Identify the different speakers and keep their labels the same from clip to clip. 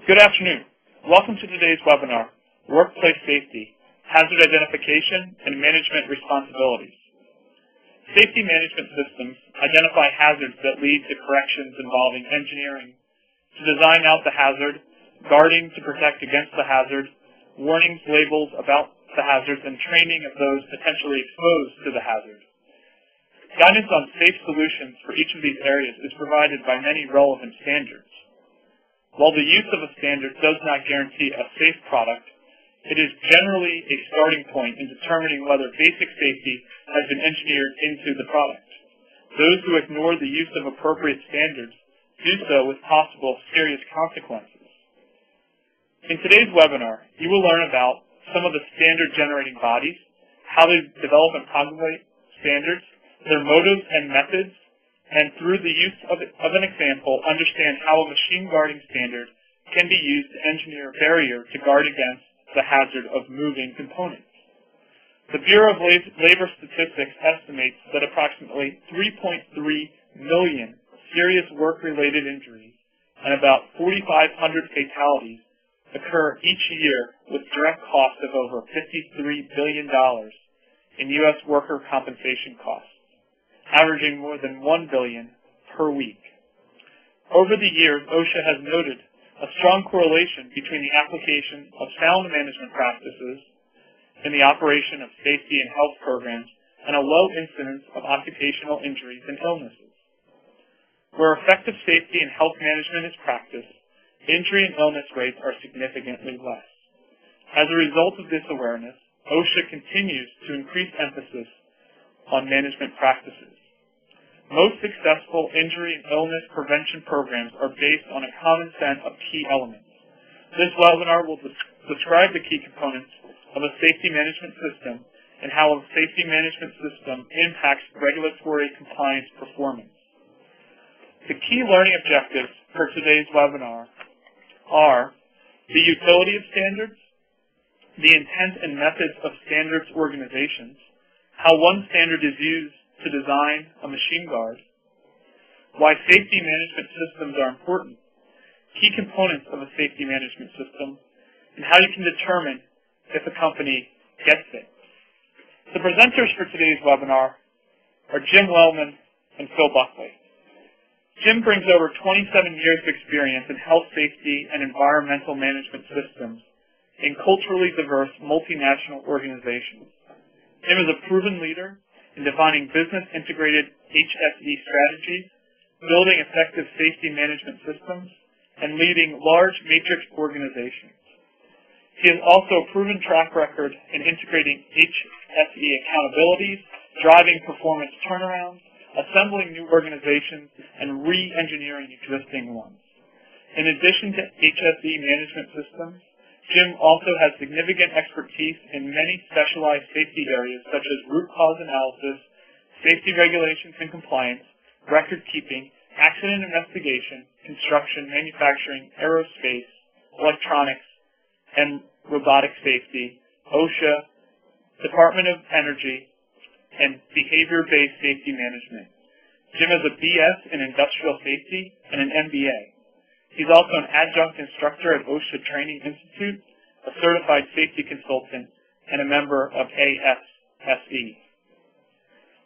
Speaker 1: Good afternoon. Welcome to today's webinar, Workplace Safety, Hazard Identification and Management Responsibilities. Safety management systems identify hazards that lead to corrections involving engineering to design out the hazard, guarding to protect against the hazard, warnings, labels about the hazards, and training of those potentially exposed to the hazard. Guidance on safe solutions for each of these areas is provided by many relevant standards. While the use of a standard does not guarantee a safe product, it is generally a starting point in determining whether basic safety has been engineered into the product. Those who ignore the use of appropriate standards do so with possible serious consequences. In today's webinar, you will learn about some of the standard-generating bodies, how they develop and promulgate standards, their motives and methods, and through the use of an example, understand how a machine guarding standard can be used to engineer a barrier to guard against the hazard of moving components. The Bureau of Labor Statistics estimates that approximately 3.3 million serious work-related injuries and about 4,500 fatalities occur each year with direct costs of over $53 billion in U.S. worker compensation costs, averaging more than $1 billion per week. Over the years, OSHA has noted a strong correlation between the application of sound management practices in the operation of safety and health programs and a low incidence of occupational injuries and illnesses. Where effective safety and health management is practiced, injury and illness rates are significantly less. As a result of this awareness, OSHA continues to increase emphasis on management practices. Most successful injury and illness prevention programs are based on a common set of key elements. This webinar will describe the key components of a safety management system and how a safety management system impacts regulatory compliance performance. The key learning objectives for today's webinar are the utility of standards, the intent and methods of standards organizations, how one standard is used to design a machine guard, why safety management systems are important, key components of a safety management system, and how you can determine if a company gets it. The presenters for today's webinar are Jim Wellman and Phil Buckley. Jim brings over 27 years of experience in health safety and environmental management systems in culturally diverse multinational organizations. Jim is a proven leader in defining business-integrated HSE strategies, building effective safety management systems, and leading large matrix organizations. He has also a proven track record in integrating HSE accountabilities, driving performance turnarounds, assembling new organizations, and re-engineering existing ones. In addition to HSE management systems, Jim also has significant expertise in many specialized safety areas such as root cause analysis, safety regulations and compliance, record keeping, accident investigation, construction, manufacturing, aerospace, electronics, and robotic safety, OSHA, Department of Energy, and behavior-based safety management. Jim has a BS in industrial safety and an MBA. He's also an adjunct instructor at OSHA Training Institute, a certified safety consultant, and a member of ASSE.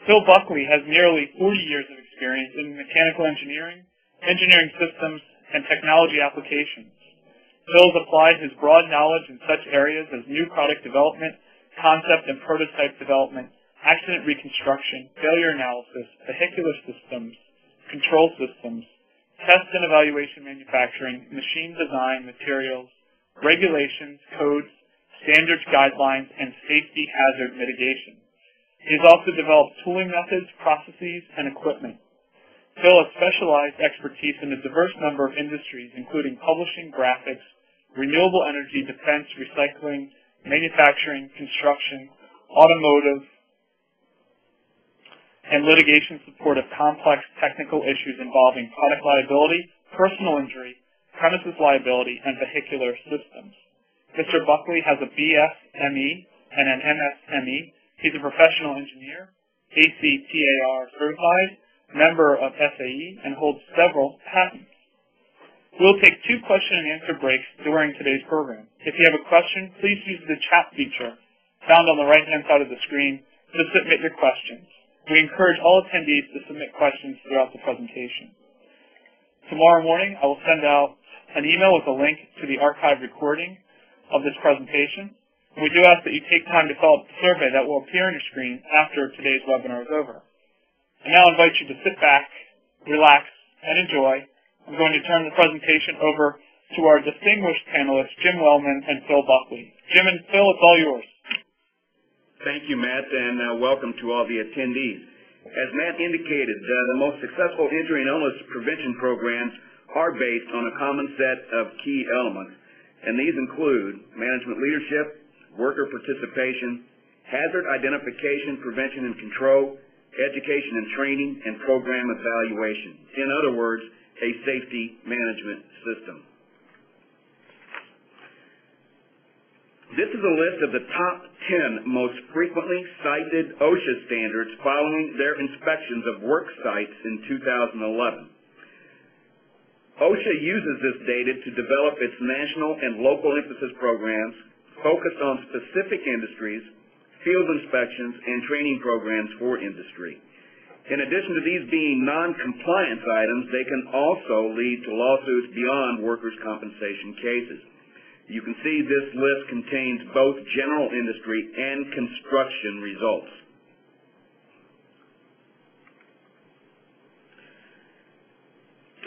Speaker 1: Phil Buckley has nearly 40 years of experience in mechanical engineering, engineering systems, and technology applications. Phil has applied his broad knowledge in such areas as new product development, concept and prototype development, accident reconstruction, failure analysis, vehicular systems, control systems, test and evaluation manufacturing, machine design, materials, regulations, codes, standards, guidelines, and safety hazard mitigation. He has also developed tooling methods, processes, and equipment. Phil has specialized expertise in a diverse number of industries, including publishing, graphics, renewable energy, defense, recycling, manufacturing, construction, automotive, and litigation support of complex technical issues involving product liability, personal injury, premises liability, and vehicular systems. Mr. Buckley has a BSME and an MSME. He's a professional engineer, ACTAR certified, member of SAE, and holds several patents. We'll take 2 question and answer breaks during today's program. If you have a question, please use the chat feature found on the right-hand side of the screen to submit your questions. We encourage all attendees to submit questions throughout the presentation. Tomorrow morning, I will send out an email with a link to the archived recording of this presentation. We do ask that you take time to fill out the survey that will appear on your screen after today's webinar is over. I now invite you to sit back, relax, and enjoy. I'm going to turn the presentation over to our distinguished panelists, Jim Wellman and Phil Buckley. Jim and Phil, it's all yours.
Speaker 2: Thank you, Matt, and welcome to all the attendees. As Matt indicated, the most successful injury and illness prevention programs are based on a common set of key elements, and these include management leadership, worker participation, hazard identification, prevention and control, education and training, and program evaluation. In other words, a safety management system. This is a list of the top 10 most frequently cited OSHA standards following their inspections of work sites in 2011. OSHA uses this data to develop its national and local emphasis programs focused on specific industries, field inspections, and training programs for industry. In addition to these being non-compliance items, they can also lead to lawsuits beyond workers' compensation cases. You can see this list contains both general industry and construction results.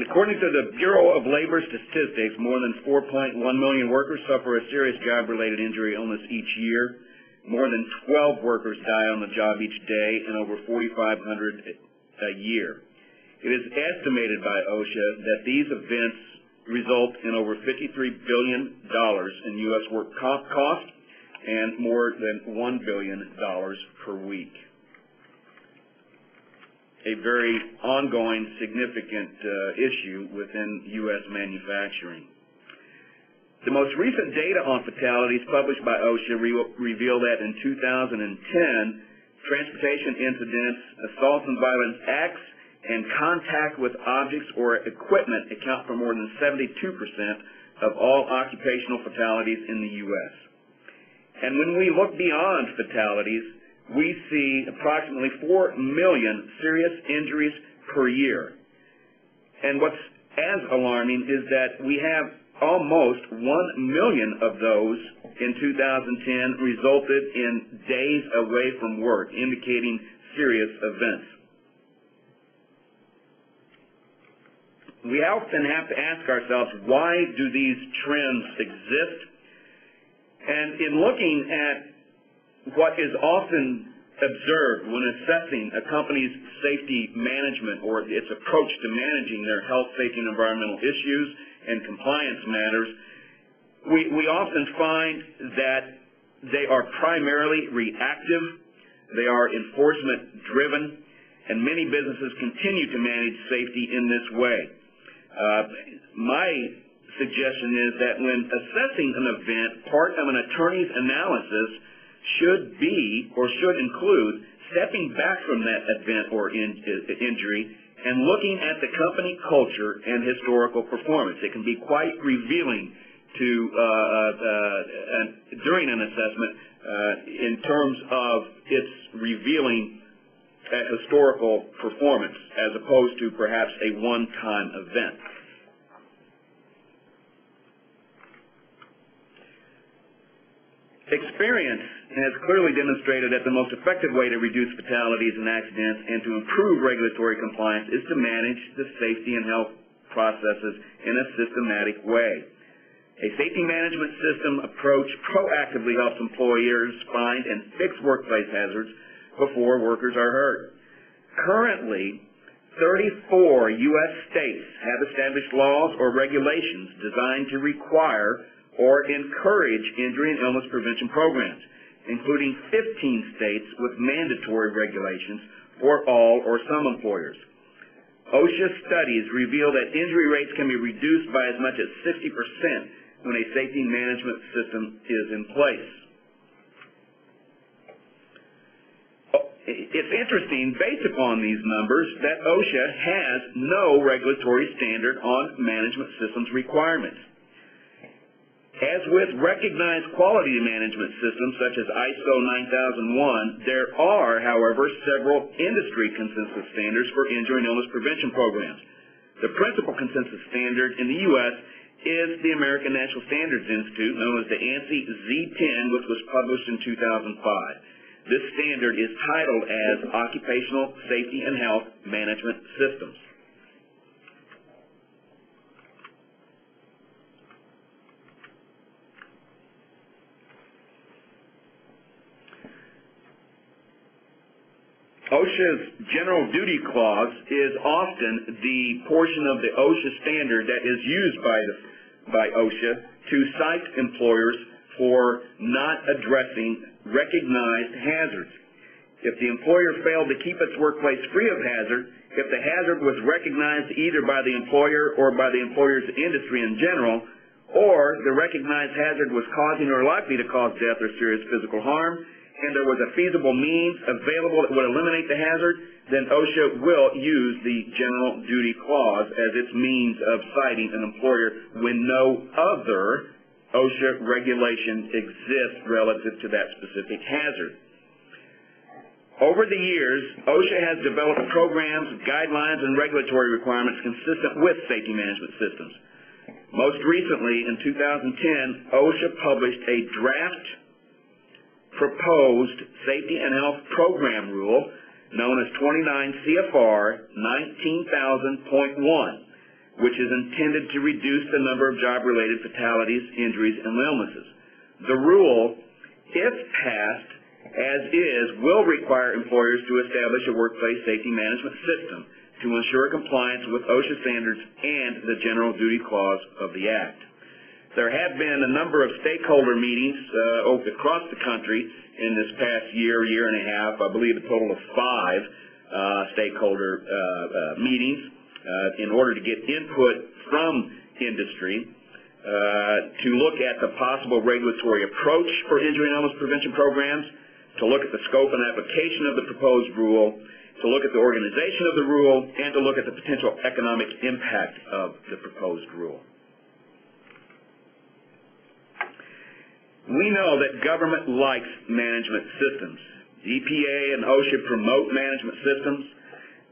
Speaker 2: According to the Bureau of Labor Statistics, more than 4.1 million workers suffer a serious job-related injury or illness each year. More than 12 workers die on the job each day, and over 4,500 a year. It is estimated by OSHA that these events result in over $53 billion in U.S. work comp costs and more than $1 billion per week. A very ongoing, significant issue within U.S. manufacturing. The most recent data on fatalities published by OSHA reveal that in 2010, transportation incidents, assaults and violence acts, and contact with objects or equipment account for more than 72% of all occupational fatalities in the U.S. And when we look beyond fatalities, we see approximately 4 million serious injuries per year. And what's as alarming is that we have almost 1 million of those in 2010 resulted in days away from work, indicating serious events. We often have to ask ourselves, why do these trends exist? And in looking at what is often observed when assessing a company's safety management or its approach to managing their health, safety, and environmental issues and compliance matters, we often find that they are primarily reactive, they are enforcement-driven, and many businesses continue to manage safety in this way. My suggestion is that when assessing an event, part of an attorney's analysis should be or should include stepping back from that event or injury and looking at the company culture and historical performance. It can be quite revealing to during an assessment in terms of its revealing historical performance as opposed to perhaps a one-time event. Experience has clearly demonstrated that the most effective way to reduce fatalities and accidents and to improve regulatory compliance is to manage the safety and health processes in a systematic way. A safety management system approach proactively helps employers find and fix workplace hazards before workers are hurt. Currently, 34 U.S. states have established laws or regulations designed to require or encourage injury and illness prevention programs, including 15 states with mandatory regulations for all or some employers. OSHA studies reveal that injury rates can be reduced by as much as 60% when a safety management system is in place. it's interesting, based upon these numbers, that OSHA has no regulatory standard on management systems requirements. As with recognized quality management systems such as ISO 9001, there are, however, several industry consensus standards for injury and illness prevention programs. The principal consensus standard in the U.S. is the American National Standards Institute, known as the ANSI Z10, which was published in 2005. This standard is titled as Occupational Safety and Health Management Systems. OSHA's General Duty Clause is often the portion of the OSHA standard that is used by OSHA to cite employers for not addressing recognized hazards. If the employer failed to keep its workplace free of hazard, if the hazard was recognized either by the employer or by the employer's industry in general, or the recognized hazard was causing or likely to cause death or serious physical harm, and there was a feasible means available that would eliminate the hazard, then OSHA will use the General Duty Clause as its means of citing an employer when no other OSHA regulation exists relative to that specific hazard. Over the years, OSHA has developed programs, guidelines, and regulatory requirements consistent with safety management systems. Most recently, in 2010, OSHA published a draft proposed Safety and Health Program Rule known as 29 CFR 19,000.1, which is intended to reduce the number of job-related fatalities, injuries, and illnesses. The rule, if passed as is, will require employers to establish a workplace safety management system to ensure compliance with OSHA standards and the General Duty Clause of the Act. There have been a number of stakeholder meetings across the country in this past year and a half. I believe a total of 5 stakeholder meetings in order to get input from industry to look at the possible regulatory approach for injury and illness prevention programs, to look at the scope and application of the proposed rule, to look at the organization of the rule, and to look at the potential economic impact of the proposed rule. We know that government likes management systems. EPA and OSHA promote management systems.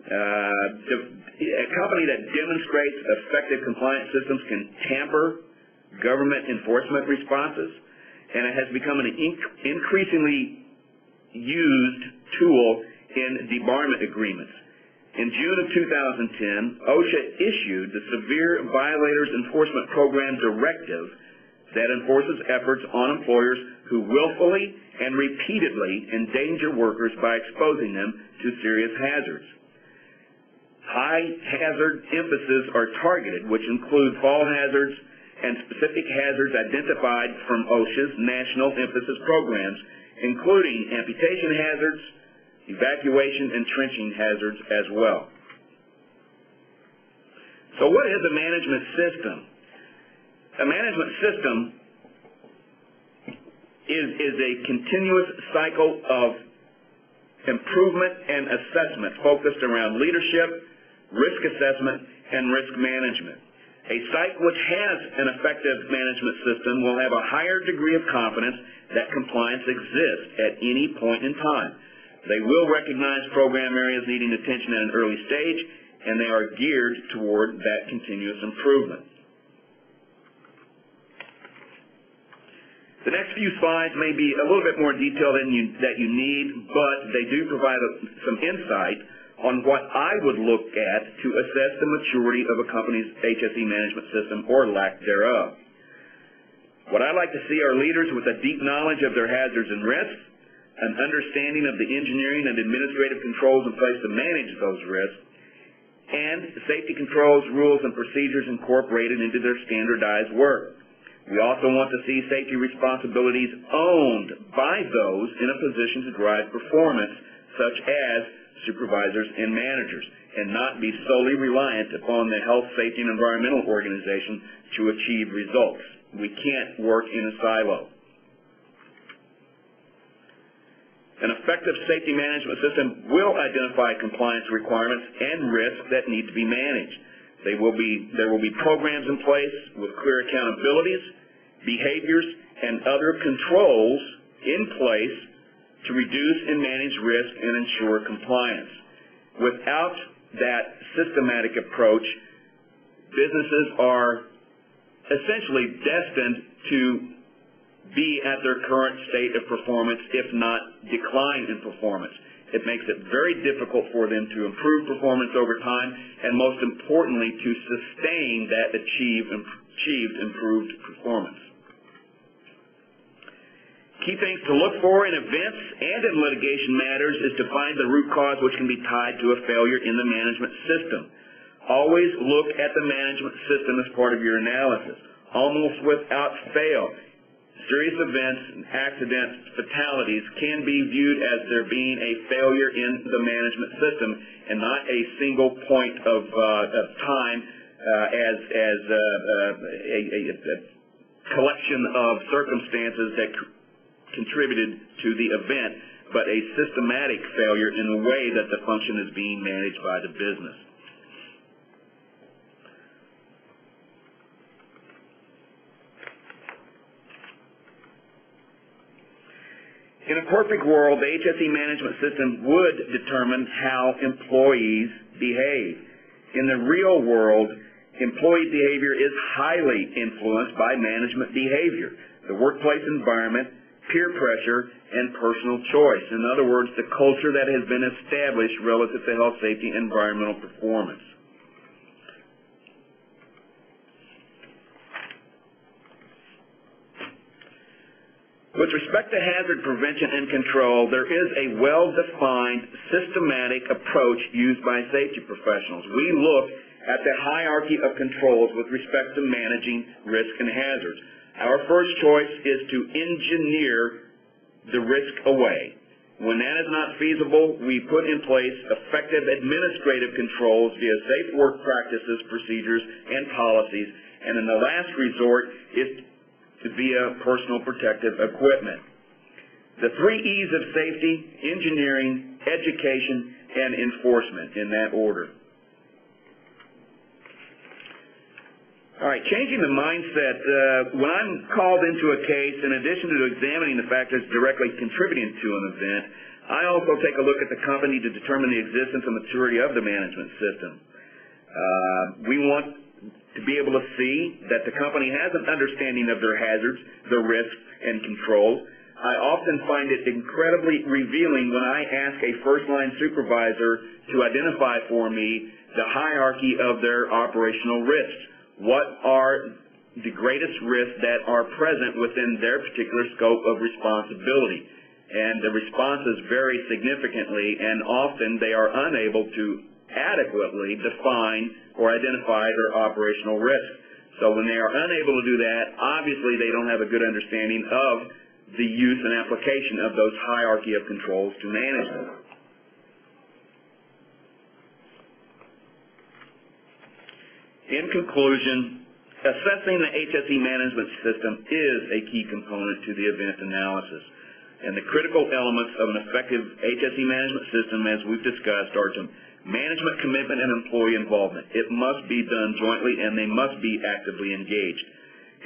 Speaker 2: A company that demonstrates effective compliance systems can tamper government enforcement responses, and it has become an increasingly used tool in debarment agreements. In June of 2010, OSHA issued the Severe Violators Enforcement Program Directive that enforces efforts on employers who willfully and repeatedly endanger workers by exposing them to serious hazards. High hazard emphases are targeted, which include fall hazards and specific hazards identified from OSHA's national emphasis programs, including amputation hazards, evacuation and trenching hazards as well. So what is a management system? A management system is a continuous cycle of improvement and assessment focused around leadership, risk assessment, and risk management. A site which has an effective management system will have a higher degree of confidence that compliance exists at any point in time. They will recognize program areas needing attention at an early stage, and they are geared toward that continuous improvement. The next few slides may be a little bit more detailed than you need, but they do provide some insight on what I would look at to assess the maturity of a company's HSE management system or lack thereof. What I like to see are leaders with a deep knowledge of their hazards and risks, an understanding of the engineering and administrative controls in place to manage those risks, and safety controls, rules, and procedures incorporated into their standardized work. We also want to see safety responsibilities owned by those in a position to drive performance, such as supervisors and managers, and not be solely reliant upon the health, safety, and environmental organization to achieve results. We can't work in a silo. An effective safety management system will identify compliance requirements and risks that need to be managed. There will be programs in place with clear accountabilities, behaviors, and other controls in place to reduce and manage risk and ensure compliance. Without that systematic approach, businesses are essentially destined to be at their current state of performance, if not decline in performance. It makes it very difficult for them to improve performance over time, and most importantly, to sustain that achieved improved performance. Key things to look for in events and in litigation matters is to find the root cause which can be tied to a failure in the management system. Always look at the management system as part of your analysis. Almost without fail, serious events, accidents, fatalities can be viewed as there being a failure in the management system and not a single point of time as a collection of circumstances that contributed to the event, but a systematic failure in the way that the function is being managed by the business. In a perfect world, the HSE management system would determine how employees behave. In the real world, employee behavior is highly influenced by management behavior, the workplace environment, peer pressure, and personal choice. In other words, the culture that has been established relative to health, safety, and environmental performance. With respect to hazard prevention and control, there is a well-defined, systematic approach used by safety professionals. We look at the hierarchy of controls with respect to managing risk and hazards. Our first choice is to engineer the risk away. When that is not feasible, we put in place effective administrative controls via safe work practices, procedures, and policies. And in the last resort is via personal protective equipment. The 3 E's of safety: engineering, education, and enforcement, in that order. All right, changing the mindset. When I'm called into a case, in addition to examining the factors directly contributing to an event, I also take a look at the company to determine the existence and maturity of the management system. We want to be able to see that the company has an understanding of their hazards, the risks, and controls. I often find it incredibly revealing when I ask a first-line supervisor to identify for me the hierarchy of their operational risks. What are the greatest risks that are present within their particular scope of responsibility? And the responses vary significantly, and often they are unable to adequately define or identify their operational risks. So when they are unable to do that, obviously they don't have a good understanding of the use and application of those hierarchy of controls to manage them. In conclusion, assessing the HSE management system is a key component to the event analysis. And the critical elements of an effective HSE management system, as we've discussed, are to management commitment and employee involvement. It must be done jointly, and they must be actively engaged.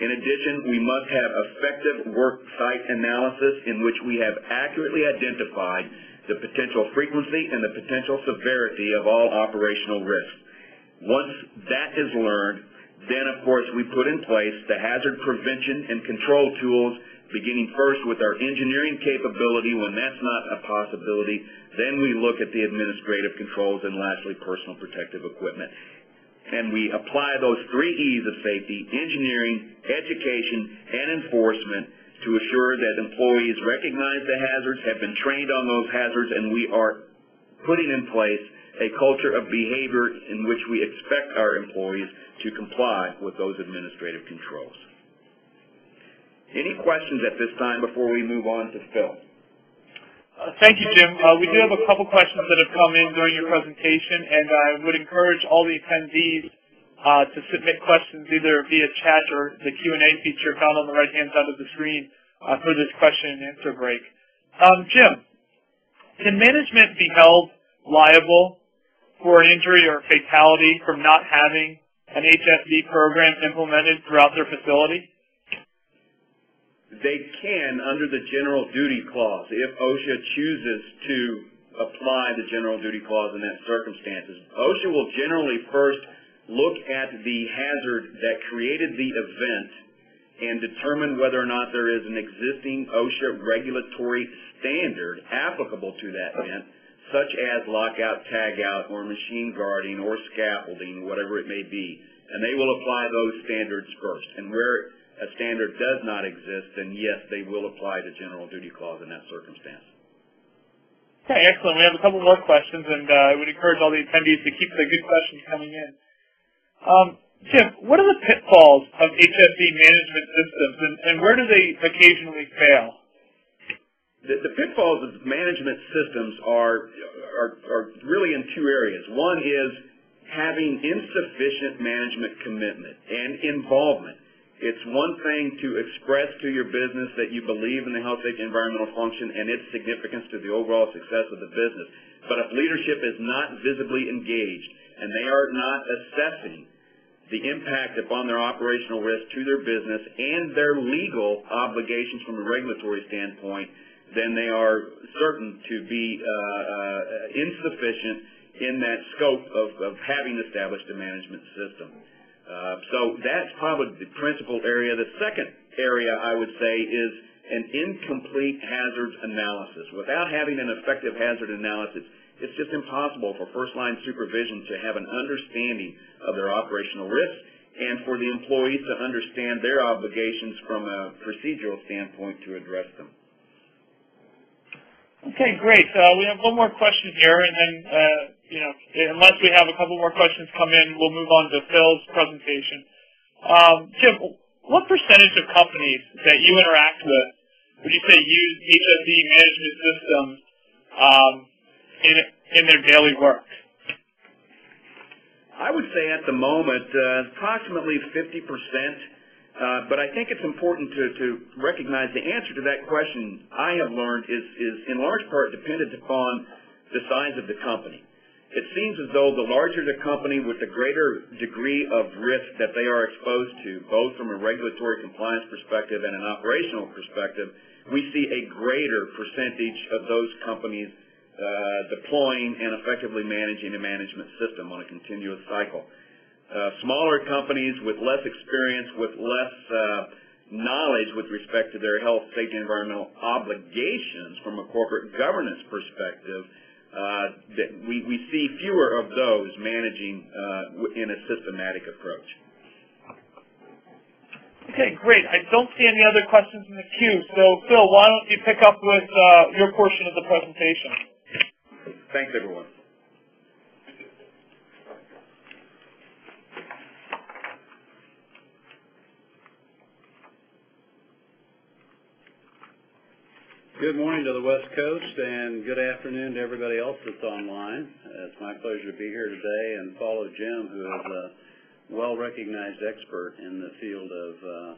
Speaker 2: In addition, we must have effective work site analysis in which we have accurately identified the potential frequency and the potential severity of all operational risks. Once that is learned, then of course we put in place the hazard prevention and control tools, beginning first with our engineering capability. When that's not a possibility, then we look at the administrative controls, and lastly, personal protective equipment. And we apply those 3 E's of safety: engineering, education, and enforcement, to assure that employees recognize the hazards, have been trained on those hazards, and we are putting in place a culture of behavior in which we expect our employees to comply with those administrative controls. Any questions at this time before we move on to Phil?
Speaker 1: Thank you, Jim. We do have a couple questions that have come in during your presentation, and I would encourage all the attendees to submit questions either via chat or the Q&A feature found on the right-hand side of the screen for this question and answer break. Jim, Can management be held liable for an injury or fatality from not having an HSE program implemented throughout their facility?
Speaker 2: They can under the general duty clause if OSHA chooses to apply the general duty clause in that circumstances. OSHA will generally first look at the hazard that created the event and determine whether or not there is an existing OSHA regulatory standard applicable to that event, such as lockout, tagout, or machine guarding, or scaffolding, whatever it may be. And they will apply those standards first. And where a standard does not exist, then yes, they will apply the general duty clause in that circumstance.
Speaker 1: Okay, excellent. We have a couple more questions, and I would encourage all the attendees to keep the good questions coming in. Jim, what are the pitfalls of HSE management systems, and where do they occasionally fail?
Speaker 2: The pitfalls of management systems are really in two areas. One is having insufficient management commitment and involvement. It's one thing to express to your business that you believe in the health, safety, and environmental function and its significance to the overall success of the business. But if leadership is not visibly engaged and they are not assessing the impact upon their operational risk to their business and their legal obligations from a regulatory standpoint, then they are certain to be insufficient in that scope of having established a management system. So that's probably the principal area. The second area, I would say, is an incomplete hazard analysis. Without having an effective hazard analysis, it's just impossible for first-line supervision to have an understanding of their operational risks and for the employees to understand their obligations from a procedural standpoint to address them.
Speaker 1: Okay, great. We have one more question here, and then, unless we have a couple more questions come in, we'll move on to Phil's presentation. Jim, what percentage of companies that you interact with would you say use HSE management systems in their daily work?
Speaker 2: I would say at the moment approximately 50%. But I think it's important to recognize the answer to that question I have learned is in large part dependent upon the size of the company. It seems as though the larger the company with the greater degree of risk that they are exposed to, both from a regulatory compliance perspective and an operational perspective, we see a greater percentage of those companies deploying and effectively managing a management system on a continuous cycle. Smaller companies with less experience, with less knowledge with respect to their health, safety, and environmental obligations from a corporate governance perspective, that we see fewer of those managing in a systematic approach.
Speaker 1: Okay, great. I don't see any other questions in the queue. So, Phil, why don't you pick up with your portion of the presentation?
Speaker 2: Thanks, everyone.
Speaker 3: Good morning to the West Coast, and good afternoon to everybody else that's online. It's my pleasure to be here today and follow Jim, who is a well-recognized expert in the field of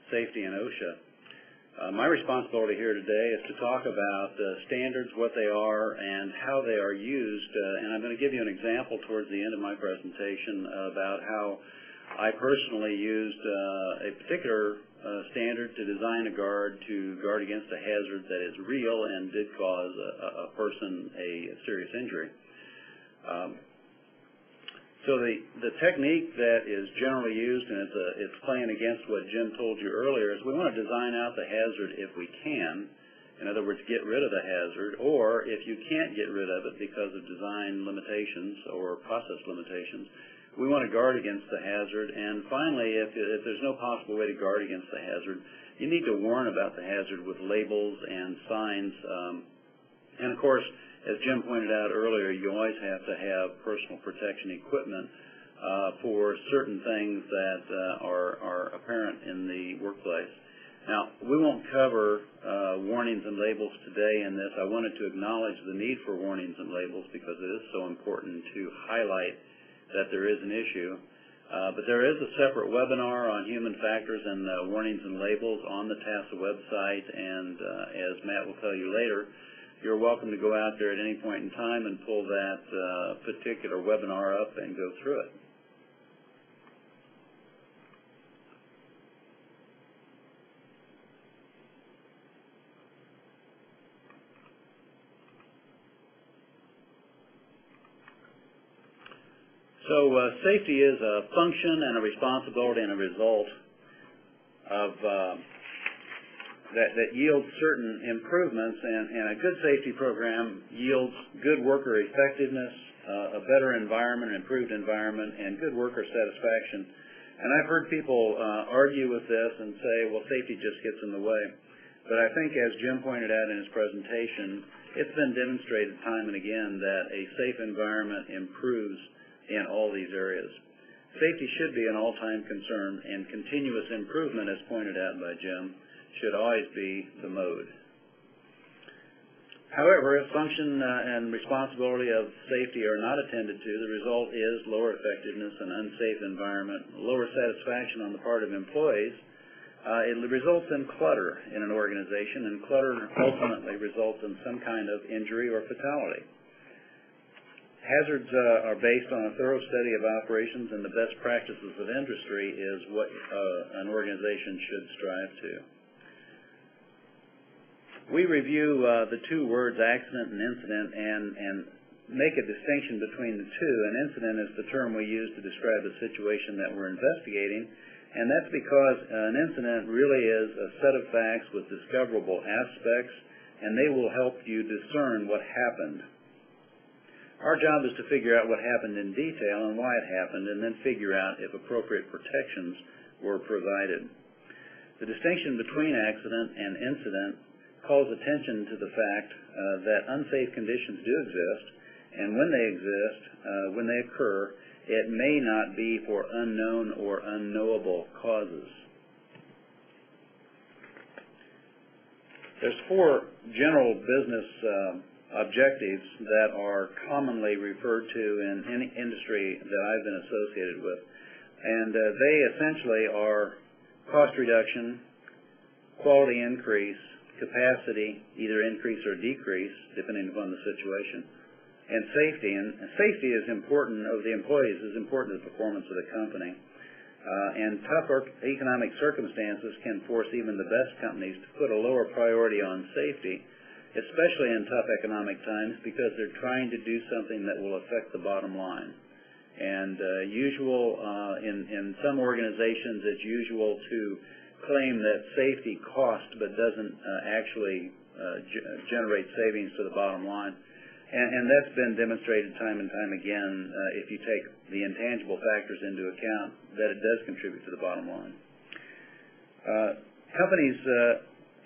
Speaker 3: safety and OSHA. My responsibility here today is to talk about standards, what they are, and how they are used. And I'm going to give you an example towards the end of my presentation about how I personally used a particular standard to design a guard to guard against a hazard that is real and did cause a person a serious injury. So the technique that is generally used, and it's playing against what Jim told you earlier, is we want to design out the hazard if we can. In other words, get rid of the hazard, or if you can't get rid of it because of design limitations or process limitations, we want to guard against the hazard. And finally, if there's no possible way to guard against the hazard, you need to warn about the hazard with labels and signs. And of course, as Jim pointed out earlier, you always have to have personal protection equipment for certain things that are apparent in the workplace. Now, we won't cover warnings and labels today in this. I wanted to acknowledge the need for warnings and labels because it is so important to highlight that there is an issue. But there is a separate webinar on human factors and warnings and labels on the TASA website, and as Matt will tell you later, you're welcome to go out there at any point in time and pull that particular webinar up and go through it. So safety is a function and a responsibility and a result of that yields certain improvements, and a good safety program yields good worker effectiveness, a better environment, an improved environment, and good worker satisfaction. And I've heard people argue with this and say, well, safety just gets in the way. But I think, as Jim pointed out in his presentation, it's been demonstrated time and again that a safe environment improves in all these areas. Safety should be an all-time concern, and continuous improvement, as pointed out by Jim, should always be the mode. However, if function and responsibility of safety are not attended to, the result is lower effectiveness, an unsafe environment, lower satisfaction on the part of employees. It results in clutter in an organization, and clutter ultimately results in some kind of injury or fatality. Hazards are based on a thorough study of operations, and the best practices of industry is what an organization should strive to. We review the two words accident and incident and make a distinction between the two. An incident is the term we use to describe the situation that we're investigating, and that's because an incident really is a set of facts with discoverable aspects, and they will help you discern what happened. Our job is to figure out what happened in detail and why it happened, and then figure out if appropriate protections were provided. The distinction between accident and incident calls attention to the fact that unsafe conditions do exist, and when they exist, when they occur, it may not be for unknown or unknowable causes. There's four general business objectives that are commonly referred to in any industry that I've been associated with, and they essentially are cost reduction, quality increase, capacity, either increase or decrease, depending upon the situation, and safety. And safety is important of the employees, is important to the performance of the company. And tough economic circumstances can force even the best companies to put a lower priority on safety, especially in tough economic times, because they're trying to do something that will affect the bottom line. And in some organizations, it's usual to claim that safety costs but doesn't actually generate savings to the bottom line. And that's been demonstrated time and time again, if you take the intangible factors into account, that it does contribute to the bottom line. Companies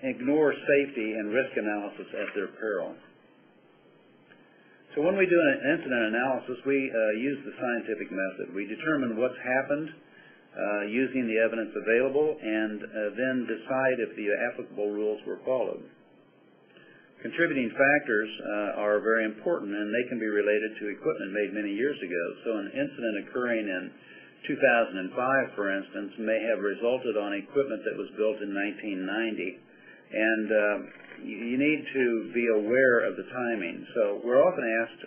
Speaker 3: ignore safety and risk analysis at their peril. So when we do an incident analysis, we use the scientific method. We determine what's happened using the evidence available, and then decide if the applicable rules were followed. Contributing factors are very important, and they can be related to equipment made many years ago. So an incident occurring in 2005, for instance, may have resulted on equipment that was built in 1990. And you need to be aware of the timing. So we're often asked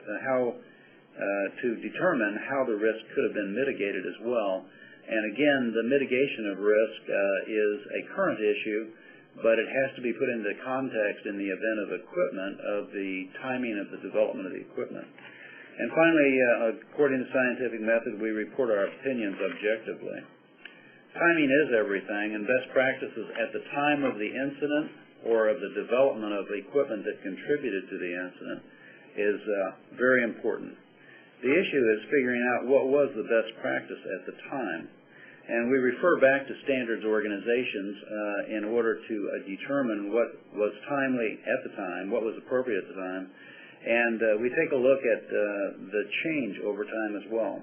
Speaker 3: to determine how the risk could have been mitigated as well. And again, the mitigation of risk is a current issue, but it has to be put into context in the event of equipment, of the timing of the development of the equipment. And finally, according to scientific method, we report our opinions objectively. Timing is everything, and best practices at the time of the incident or of the development of the equipment that contributed to the incident is very important. The issue is figuring out what was the best practice at the time. And we refer back to standards organizations in order to determine what was timely at the time, what was appropriate at the time, and we take a look at the change over time as well.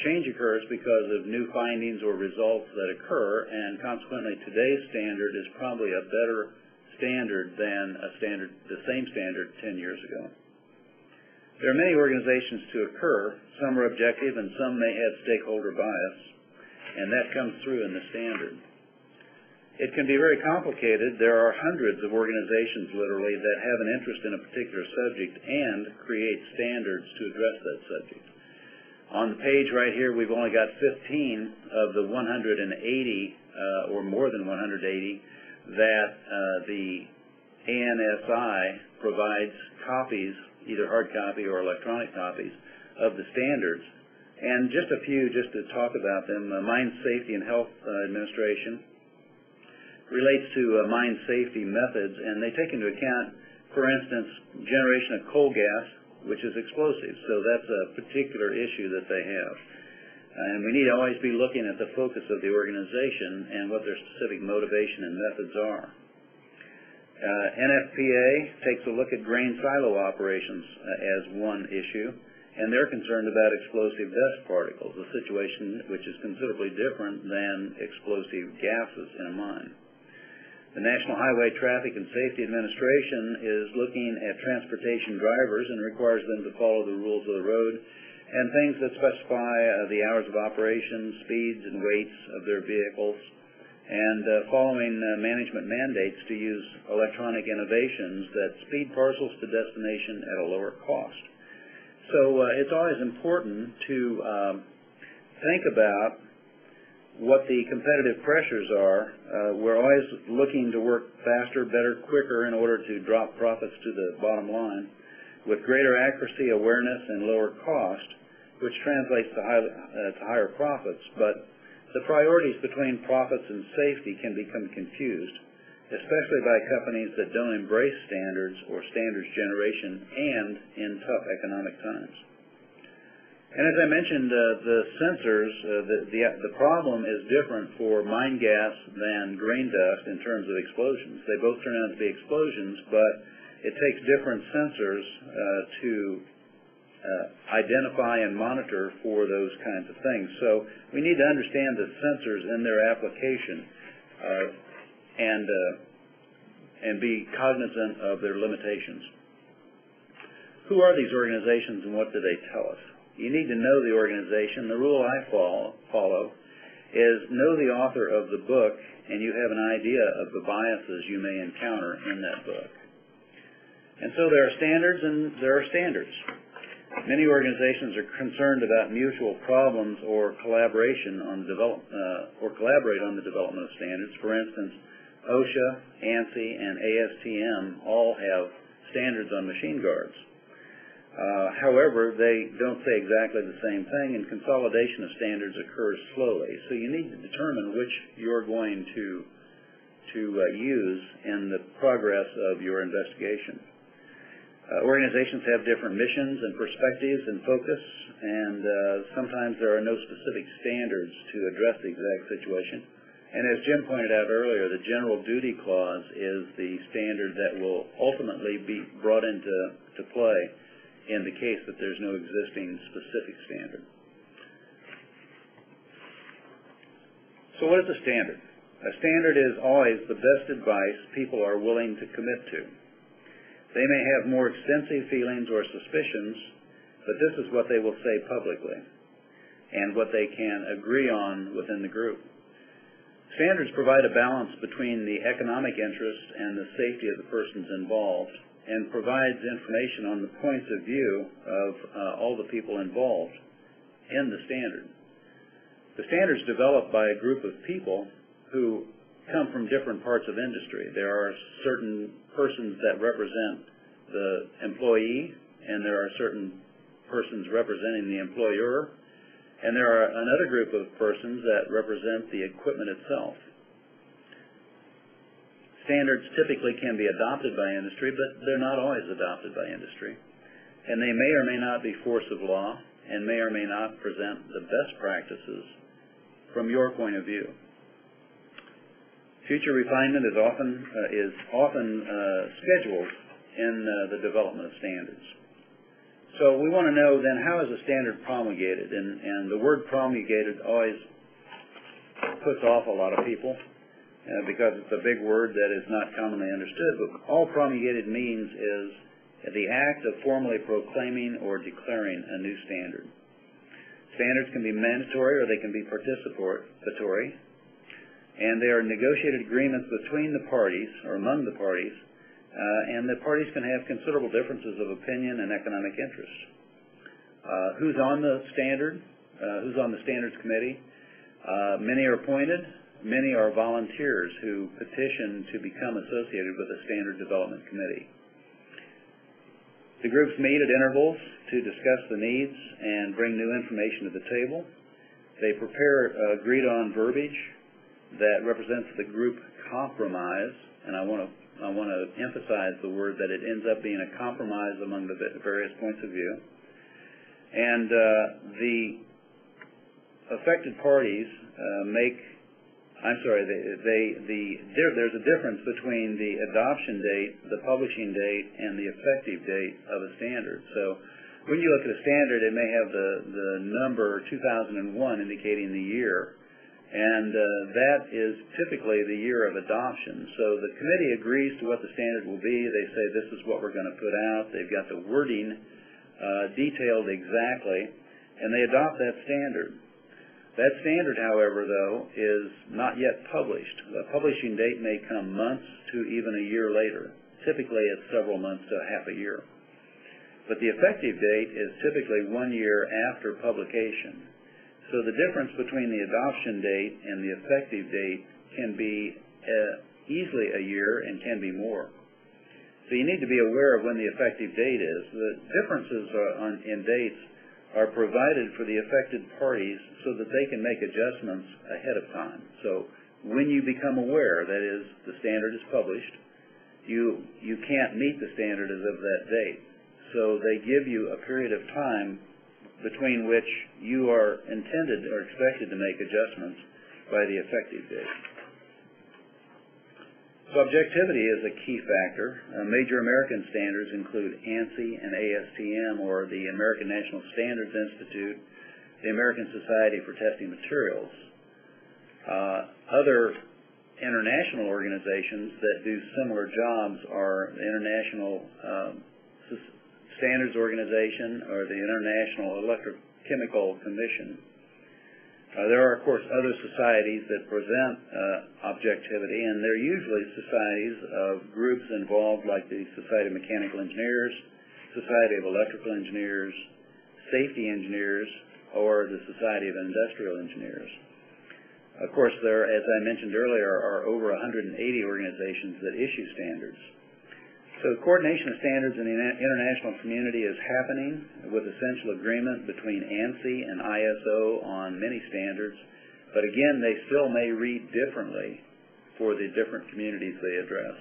Speaker 3: Change occurs because of new findings or results that occur, and consequently today's standard is probably a better standard than the same standard 10 years ago. There are many organizations to occur. Some are objective and some may have stakeholder bias, and that comes through in the standard. It can be very complicated. There are hundreds of organizations, literally, that have an interest in a particular subject and create standards to address that subject. On the page right here, we've only got 15 of the 180, or more than 180, that the ANSI provides copies, either hard copy or electronic copies, of the standards. And just a few, just to talk about them. Mine Safety and Health Administration relates to mine safety methods, and they take into account, for instance, generation of coal gas, which is explosive. So that's a particular issue that they have. And we need to always be looking at the focus of the organization and what their specific motivation and methods are. NFPA takes a look at grain silo operations as one issue, and they're concerned about explosive dust particles, a situation which is considerably different than explosive gases in a mine. The National Highway Traffic and Safety Administration is looking at transportation drivers and requires them to follow the rules of the road and things that specify the hours of operation, speeds and weights of their vehicles, and following management mandates to use electronic innovations that speed parcels to destination at a lower cost. So it's always important to think about what the competitive pressures are. We're always looking to work faster, better, quicker in order to drop profits to the bottom line with greater accuracy, awareness, and lower cost, which translates to higher profits. But the priorities between profits and safety can become confused, especially by companies that don't embrace standards or standards generation and in tough economic times. And as I mentioned, the sensors, the problem is different for mine gas than grain dust in terms of explosions. They both turn out to be explosions, but it takes different sensors to identify and monitor for those kinds of things. So we need to understand the sensors and their application and be cognizant of their limitations. Who are these organizations and what do they tell us? You need to know the organization. The rule I follow is know the author of the book, and you have an idea of the biases you may encounter in that book. And so there are standards and there are standards. Many organizations are concerned about mutual problems or collaboration on collaborate on the development of standards. For instance, OSHA, ANSI, and ASTM all have standards on machine guards. However, they don't say exactly the same thing, and consolidation of standards occurs slowly. So you need to determine which you're going to use in the progress of your investigation. Organizations have different missions and perspectives and focus, and sometimes there are no specific standards to address the exact situation. And as Jim pointed out earlier, the general duty clause is the standard that will ultimately be brought into play in the case that there's no existing specific standard. So what is a standard? A standard is always the best advice people are willing to commit to. They may have more extensive feelings or suspicions, but this is what they will say publicly and what they can agree on within the group. Standards provide a balance between the economic interest and the safety of the persons involved, and provides information on the points of view of all the people involved in the standard. The standard is developed by a group of people who come from different parts of industry. There are certain persons that represent the employee, and there are certain persons representing the employer, and there are another group of persons that represent the equipment itself. Standards typically can be adopted by industry, but they're not always adopted by industry. And they may or may not be force of law and may or may not present the best practices from your point of view. Future refinement is often scheduled in the development of standards. So we want to know then, how is a standard promulgated? And the word promulgated always puts off a lot of people. Because it's a big word that is not commonly understood, but all promulgated means is the act of formally proclaiming or declaring a new standard. Standards can be mandatory or they can be participatory. And they are negotiated agreements between the parties, or among the parties, and the parties can have considerable differences of opinion and economic interest. Who's on the standard? Who's on the standards committee? Many are appointed. Many are volunteers who petition to become associated with the standard development committee. The groups meet at intervals to discuss the needs and bring new information to the table. They prepare agreed-on verbiage that represents the group compromise, and I want to emphasize the word that it ends up being a compromise among the various points of view. And the affected parties there's a difference between the adoption date, the publishing date, and the effective date of a standard. So when you look at a standard, it may have the number 2001 indicating the year, and that is typically the year of adoption. So the committee agrees to what the standard will be. They say this is what we're going to put out. They've got the wording detailed exactly, and they adopt that standard. That standard, however, though, is not yet published. The publishing date may come months to even a year later. Typically, it's several months to half a year. But the effective date is typically 1 year after publication. So the difference between the adoption date and the effective date can be easily a year and can be more. So you need to be aware of when the effective date is. The differences in dates are provided for the affected parties so that they can make adjustments ahead of time. So when you become aware, that is, the standard is published, you can't meet the standard as of that date. So they give you a period of time between which you are intended or expected to make adjustments by the effective date. So objectivity is a key factor. Major American standards include ANSI and ASTM, or the American National Standards Institute, the American Society for Testing Materials. Other international organizations that do similar jobs are the International Standards Organization or the International Electrochemical Commission. There are, of course, other societies that present objectivity, and they're usually societies of groups involved like the Society of Mechanical Engineers, Society of Electrical Engineers, Safety Engineers, or the Society of Industrial Engineers. Of course, there, as I mentioned earlier, are over 180 organizations that issue standards. So coordination of standards in the international community is happening with essential agreement between ANSI and ISO on many standards, but again, they still may read differently for the different communities they address.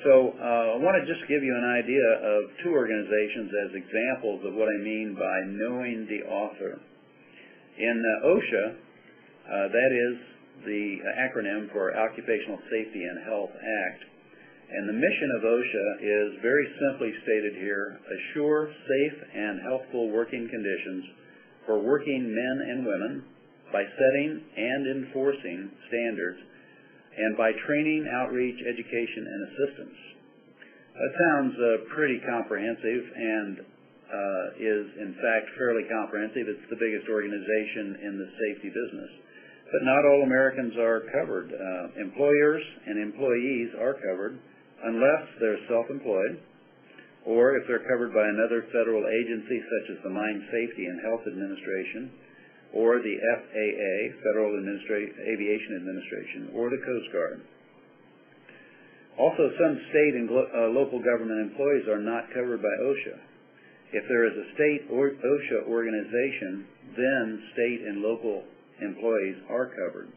Speaker 3: So I want to just give you an idea of two organizations as examples of what I mean by knowing the author. In OSHA, that is the acronym for Occupational Safety and Health Act. And the mission of OSHA is very simply stated here: assure safe and healthful working conditions for working men and women by setting and enforcing standards and by training, outreach, education, and assistance. That sounds pretty comprehensive and is in fact fairly comprehensive. It's the biggest organization in the safety business. But not all Americans are covered. Employers and employees are covered, unless they're self-employed, or if they're covered by another federal agency such as the Mine Safety and Health Administration, or the FAA, Federal Aviation Administration, or the Coast Guard. Also, some state and local government employees are not covered by OSHA. If there is a state or OSHA organization, then state and local employees are covered.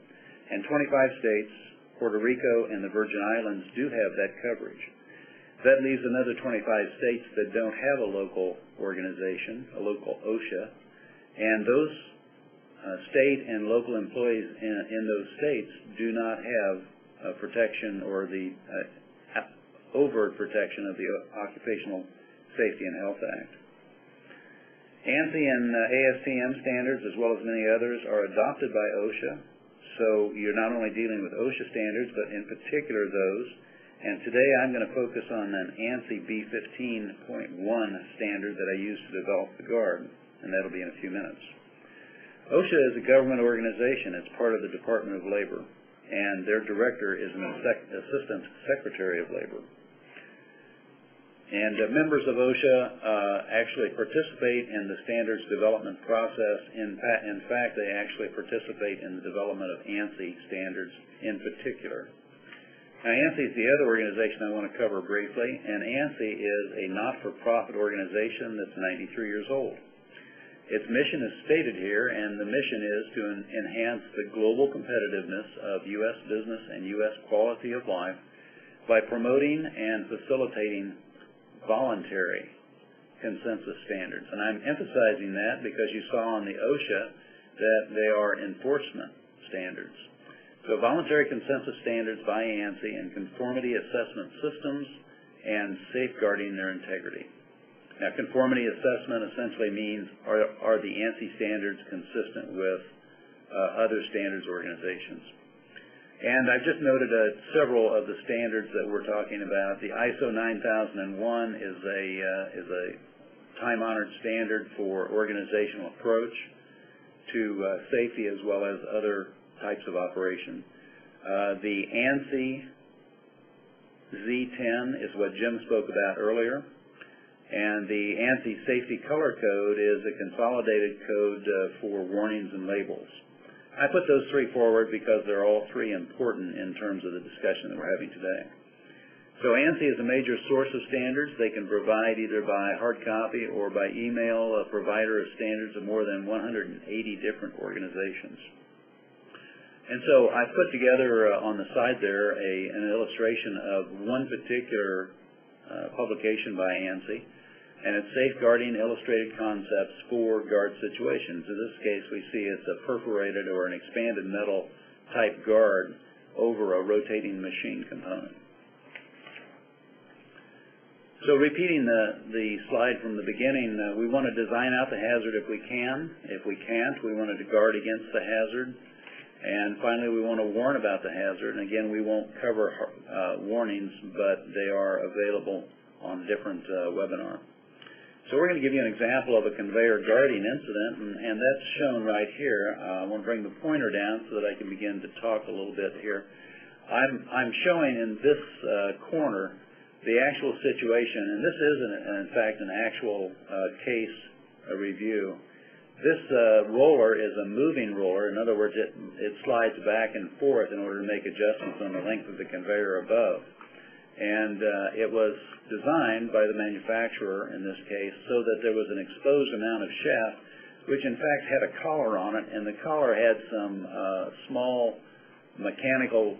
Speaker 3: And 25 states, Puerto Rico and the Virgin Islands, do have that coverage. That leaves another 25 states that don't have a local organization, a local OSHA, and those state and local employees in those states do not have protection or the overt protection of the Occupational Safety and Health Act. ANSI and ASTM standards, as well as many others, are adopted by OSHA. So you're not only dealing with OSHA standards, but in particular those. And today I'm going to focus on an ANSI B15.1 standard that I used to develop the Guard, and that'll be in a few minutes. OSHA is a government organization. It's part of the Department of Labor, and their director is an Assistant Secretary of Labor. And members of OSHA actually participate in the standards development process. In fact, they actually participate in the development of ANSI standards in particular. Now, ANSI is the other organization I want to cover briefly, and ANSI is a not-for-profit organization that's 93 years old. Its mission is stated here, and the mission is to enhance the global competitiveness of U.S. business and U.S. quality of life by promoting and facilitating voluntary consensus standards. And I'm emphasizing that because you saw on the OSHA that they are enforcement standards. So voluntary consensus standards by ANSI and conformity assessment systems and safeguarding their integrity. Now, conformity assessment essentially means are the ANSI standards consistent with other standards organizations. And I've just noted several of the standards that we're talking about. The ISO 9001 is a time-honored standard for organizational approach to safety as well as other types of operation. The ANSI Z10 is what Jim spoke about earlier. And the ANSI Safety Color Code is a consolidated code for warnings and labels. I put those three forward because they're all three important in terms of the discussion that we're having today. So ANSI is a major source of standards. They can provide either by hard copy or by email a provider of standards of more than 180 different organizations. And so I put together on the side there an illustration of one particular publication by ANSI, and it's Safeguarding Illustrated Concepts for Guard Situations. In this case, we see it's a perforated or an expanded metal type guard over a rotating machine component. So repeating the slide from the beginning, we want to design out the hazard if we can. If we can't, we want to guard against the hazard. And finally, we want to warn about the hazard. And again, we won't cover warnings, but they are available on a different webinar. So we're going to give you an example of a conveyor guarding incident, and that's shown right here. I want to bring the pointer down so that I can begin to talk a little bit here. I'm showing in this corner the actual situation, and this is, in fact, an actual case review. This roller is a moving roller. In other words, it slides back and forth in order to make adjustments on the length of the conveyor above. And it was designed by the manufacturer, in this case, so that there was an exposed amount of shaft, which in fact had a collar on it, and the collar had some small mechanical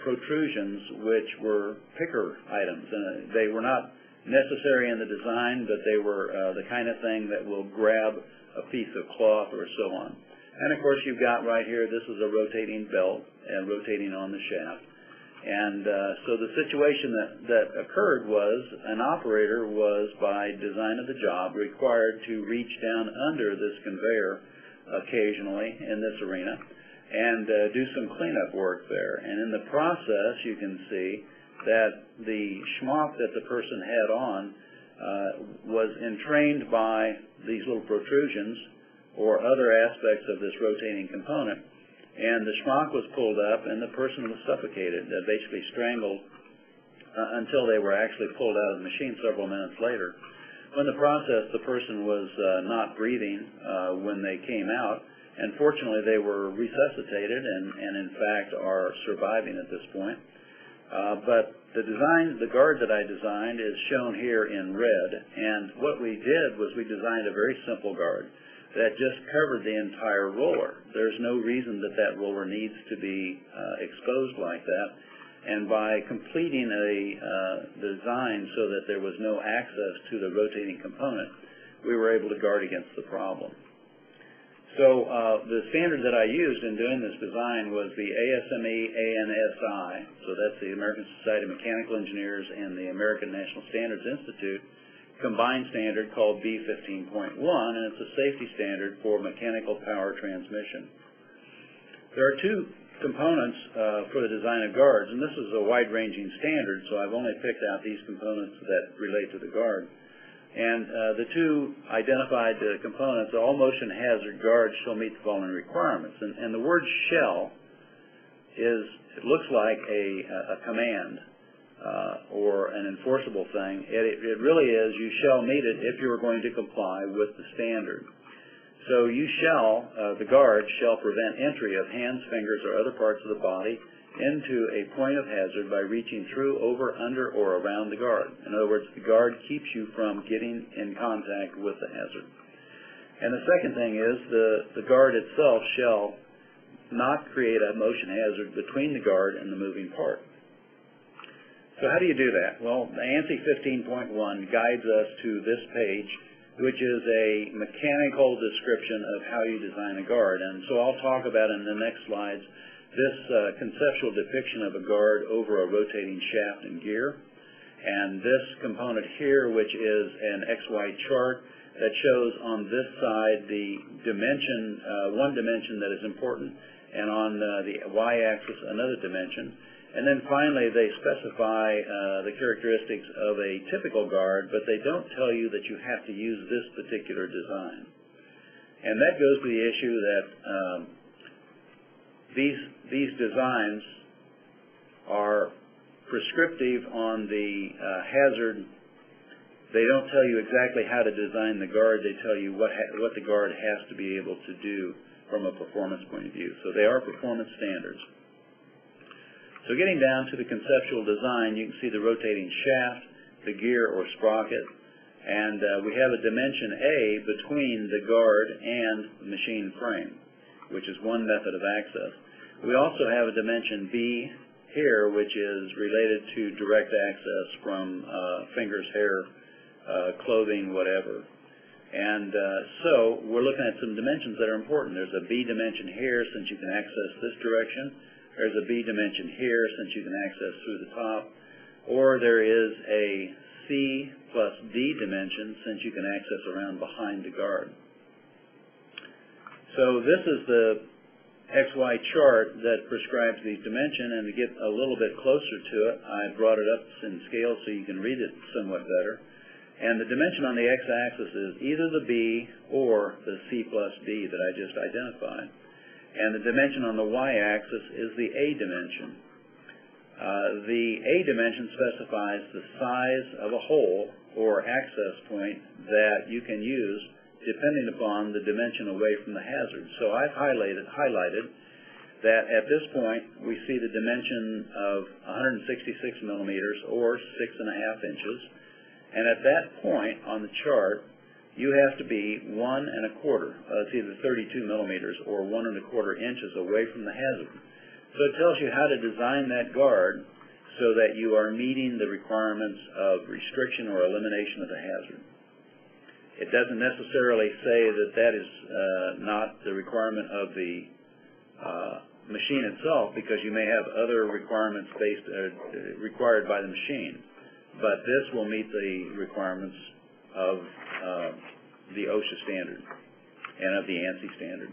Speaker 3: protrusions which were picker items. And they were not necessary in the design, but they were the kind of thing that will grab a piece of cloth or so on. And of course you've got right here, this is a rotating belt and rotating on the shaft. And so the situation that occurred was an operator was, by design of the job, required to reach down under this conveyor occasionally in this arena and do some cleanup work there. And in the process, you can see that the schmock that the person had on was entrained by these little protrusions or other aspects of this rotating component. And the schmock was pulled up, and the person was suffocated, basically strangled, until they were actually pulled out of the machine several minutes later. In the process, the person was not breathing when they came out, and fortunately they were resuscitated and in fact are surviving at this point. But the guard that I designed is shown here in red, and what we did was we designed a very simple guard that just covered the entire roller. There's no reason that that roller needs to be exposed like that. And by completing a design so that there was no access to the rotating component, we were able to guard against the problem. So the standard that I used in doing this design was the ASME ANSI, so that's the American Society of Mechanical Engineers and the American National Standards Institute, combined standard called B15.1, and it's a safety standard for mechanical power transmission. There are two components for the design of guards, and this is a wide-ranging standard, so I've only picked out these components that relate to the guard. And the two identified components, all motion hazard guards shall meet the following requirements. And the word shall it looks like a command or an enforceable thing. It really is, you shall meet it if you are going to comply with the standard. So you shall, the guard shall prevent entry of hands, fingers, or other parts of the body into a point of hazard by reaching through, over, under, or around the guard. In other words, the guard keeps you from getting in contact with the hazard. And the second thing is the guard itself shall not create a motion hazard between the guard and the moving part. So how do you do that? Well, ANSI 15.1 guides us to this page, which is a mechanical description of how you design a guard. And so I'll talk about in the next slides this conceptual depiction of a guard over a rotating shaft and gear, and this component here, which is an XY chart that shows on this side the dimension, one dimension that is important, and on the Y-axis another dimension. And then finally they specify the characteristics of a typical guard, but they don't tell you that you have to use this particular design. And that goes to the issue that these designs are prescriptive on the hazard. They don't tell you exactly how to design the guard. They tell you what the guard has to be able to do from a performance point of view. So they are performance standards. So getting down to the conceptual design, you can see the rotating shaft, the gear or sprocket, and we have a dimension A between the guard and the machine frame, which is one method of access. We also have a dimension B here, which is related to direct access from fingers, hair, clothing, whatever. And so we're looking at some dimensions that are important. There's a B dimension here, since you can access this direction. There's a B dimension here, since you can access through the top. Or there is a C plus D dimension, since you can access around behind the guard. So this is the XY chart that prescribes these dimensions, and to get a little bit closer to it, I brought it up in scale so you can read it somewhat better. And the dimension on the x-axis is either the B or the C plus D that I just identified. And the dimension on the y-axis is the A dimension. The A dimension specifies the size of a hole or access point that you can use depending upon the dimension away from the hazard. So I've highlighted that at this point we see the dimension of 166 millimeters or 6.5 inches. And at that point on the chart, you have to be 1 1/4. It's either 32 millimeters or 1 1/4 inches away from the hazard. So it tells you how to design that guard so that you are meeting the requirements of restriction or elimination of the hazard. It doesn't necessarily say that that is not the requirement of the machine itself, because you may have other requirements required by the machine. But this will meet the requirements of the OSHA standard and of the ANSI standard.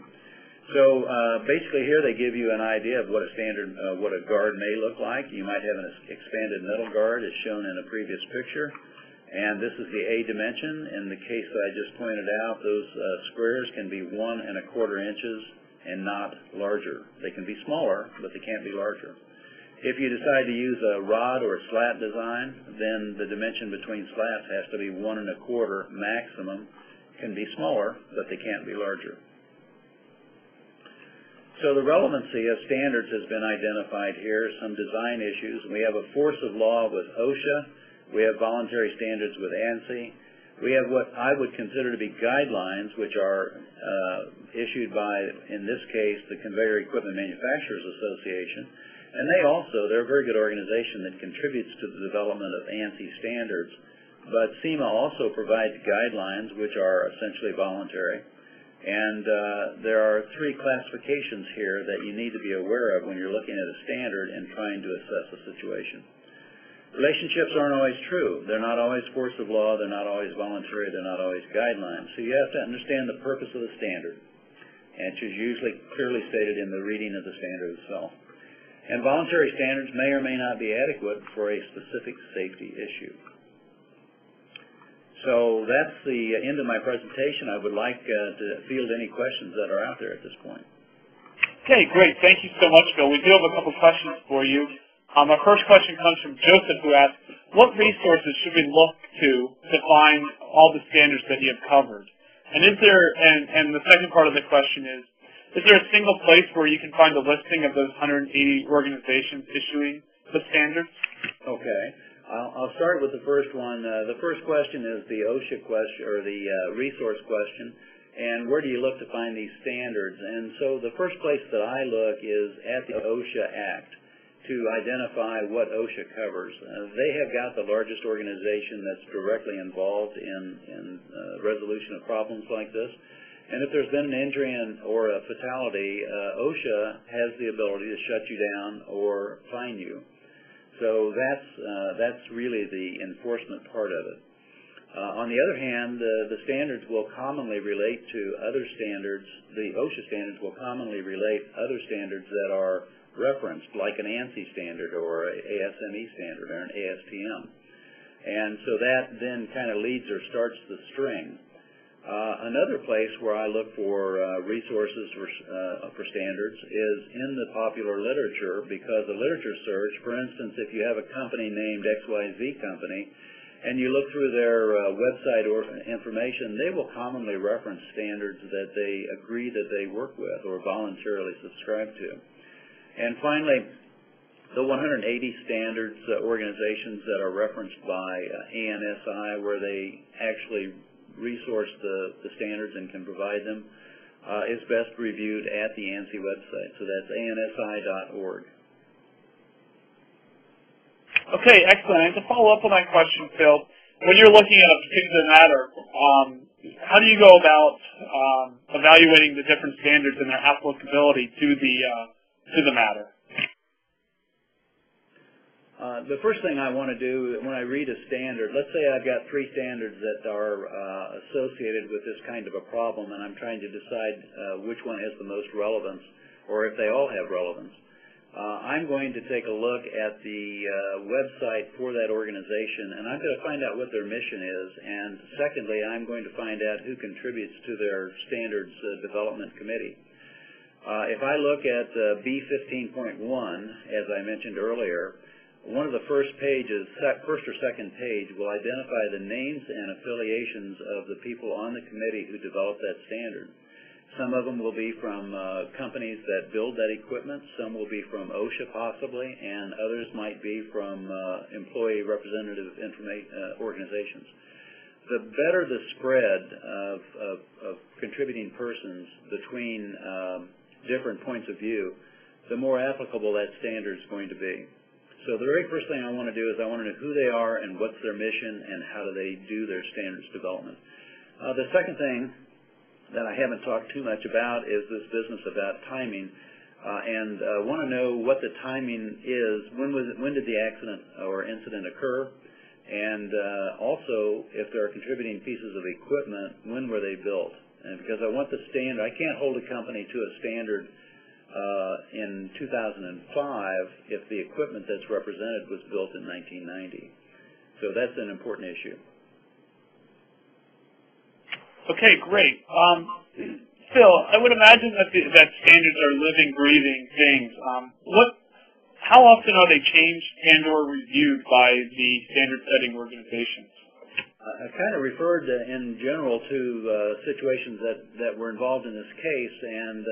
Speaker 3: So basically here they give you an idea of what a standard, what a guard may look like. You might have an expanded metal guard as shown in a previous picture. And this is the A dimension. In the case that I just pointed out, those squares can be 1 1/4 inches and not larger. They can be smaller, but they can't be larger. If you decide to use a rod or a slat design, then the dimension between slats has to be 1 1/4 maximum. Can be smaller, but they can't be larger. So the relevancy of standards has been identified here, some design issues. We have a force of law with OSHA. We have voluntary standards with ANSI. We have what I would consider to be guidelines, which are issued by, in this case, the Conveyor Equipment Manufacturers Association. And they're a very good organization that contributes to the development of ANSI standards. But SEMA also provides guidelines, which are essentially voluntary. And there are 3 classifications here that you need to be aware of when you're looking at a standard and trying to assess a situation. Relationships aren't always true. They're not always force of law. They're not always voluntary. They're not always guidelines. So you have to understand the purpose of the standard, and which is usually clearly stated in the reading of the standard itself. And voluntary standards may or may not be adequate for a specific safety issue. So that's the end of my presentation. I would like to field any questions that are out there at this point.
Speaker 1: Okay, great. Thank you so much, Bill. We do have a couple questions for you. Our first question comes from Joseph, who asks, what resources should we look to find all the standards that you have covered? And is there, and the second part of the question is there a single place where you can find a listing of those 180 organizations issuing the standards? Okay.
Speaker 3: I'll start with the first one. The first question is the OSHA question, or the resource question, and where do you look to find these standards? And so the first place that I look is at the OSHA Act to identify what OSHA covers. They have got the largest organization that's directly involved in resolution of problems like this. And if there's been an injury or a fatality, OSHA has the ability to shut you down or fine you. So that's really the enforcement part of it. On the other hand, the standards will commonly relate to other standards. The OSHA standards will commonly relate other standards that are referenced, like an ANSI standard or an ASME standard or an ASTM. And so that then kind of leads or starts the string. Another place where I look for resources for standards is in the popular literature, because the literature search, for instance, if you have a company named XYZ Company and you look through their website or information, they will commonly reference standards that they agree that they work with or voluntarily subscribe to. And finally, the 180 standards organizations that are referenced by ANSI, where they actually resource the standards and can provide them, is best reviewed at the ANSI website. So that's ansi.org.
Speaker 1: Okay, excellent. And to follow up on that question, Phil, when you're looking at a particular matter, how do you go about evaluating the different standards and their applicability to the matter?
Speaker 3: The first thing I want to do when I read a standard, let's say I've got 3 standards that are associated with this kind of a problem, and I'm trying to decide which one has the most relevance, or if they all have relevance. I'm going to take a look at the website for that organization, and I'm going to find out what their mission is, and secondly, I'm going to find out who contributes to their standards development committee. If I look at B15.1, as I mentioned earlier, one of the first or second page, will identify the names and affiliations of the people on the committee who developed that standard. Some of them will be from companies that build that equipment. Some will be from OSHA possibly, and others might be from employee representative organizations. The better the spread of contributing persons between different points of view, the more applicable that standard is going to be. So the very first thing I want to do is I want to know who they are and what's their mission and how do they do their standards development. The second thing that I haven't talked too much about is this business about timing, and want to know what the timing is. When did the accident or incident occur? And also, if there are contributing pieces of equipment, when were they built? And because I want the standard, I can't hold a company to a standard in 2005 if the equipment that's represented was built in 1990. So that's an important issue. Okay, great.
Speaker 1: Phil, I would imagine that that standards are living, breathing things. How often are they changed and or reviewed by the standard-setting organizations?
Speaker 3: I kind of referred in general to situations that were involved in this case, and